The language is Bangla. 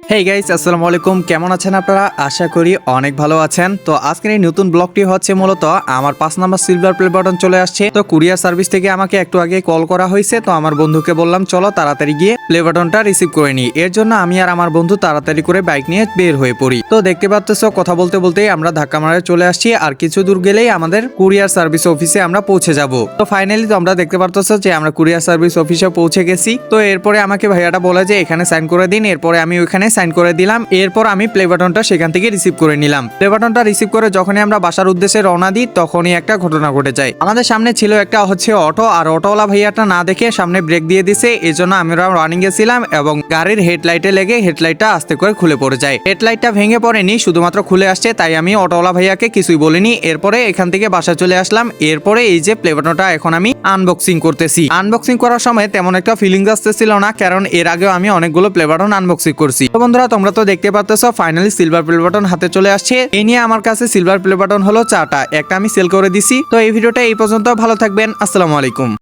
হেই গাইস, আসসালামু আলাইকুম। কেমন আছেন আপনারা? আশা করি অনেক ভালো আছেন। তো আজকের এই নতুন ব্লগটি হচ্ছে মূলত আমার 5 নাম্বার সিলভার প্লে বাটন চলে আসছে। তো কুরিয়ার সার্ভিস থেকে আমাকে একটু আগে কল করা হয়েছে। তো আমার বন্ধুকে বললাম চলো তাড়াতাড়ি গিয়ে প্লে বাটনটা রিসিভ করে নিই। এর জন্য আমি আর আমার বন্ধু তাড়াতাড়ি করে বাইক নিয়ে বের হয়ে পড়ি। তো দেখতে পাচ্তেছো কথা বলতে বলতেই আমরা ধাক্কা মারে চলে আসছি। আর কিছু দূর গেলেই আমাদের কুরিয়ার সার্ভিস অফিসে আমরা পৌঁছে যাব। তো ফাইনালি তোমরা দেখতে পারতেছো যে আমরা কুরিয়ার সার্ভিস অফিসে পৌঁছে গেছি। তো এরপরে আমাকে ভাইয়াটা বলে যে এখানে সাইন করে দিন। এরপরে আমি ওইখানে সাইন করে দিলাম। এরপর আমি প্লে বাটনটা সেখান থেকে রিসিভ করে নিলাম। প্লে বাটনটা রিসিভ করে যখনই আমরা বাসার উদ্দেশ্যে রওনা দিই তখনই একটা ঘটনা ঘটে যায়। আমাদের সামনে ছিল একটা অটো, আর অটোওয়ালা ভাইয়াটা না দেখে সামনে ব্রেক দিয়ে দিছে। এই জন্য আমরা রানিং এ ছিলাম এবং গাড়ির হেডলাইটে লেগে হেডলাইটটা আস্তে করে খুলে পড়ে যায়। হেডলাইটটা ভেঙে পড়েনি, শুধুমাত্র খুলে আসছে। তাই আমি অটোওয়ালা ভাইয়াকে কিছুই বলিনি। এরপরে এখান থেকে বাসায় চলে আসলাম। এরপরে এই যে প্লে বাটনটা এখন আমি আনবক্সিং করতেছি। আনবক্সিং করার সময় তেমন একটা ফিলিংস আসতেছিল না, কারণ এর আগেও আমি অনেকগুলো প্লে বাটন আনবক্সিং করছি। তো বন্ধুরা, তোমরা তো দেখতে পারতেছো ফাইনালি সিলভার প্লে বাটন হাতে চলে আসছে। এই নিয়ে আমার কাছে সিলভার প্লে বাটন হলো 4টা, একটা আমি সেল করে দিছি। তো এই ভিডিওটা এই পর্যন্ত, ভালো থাকবেন, আসসালামু আলাইকুম।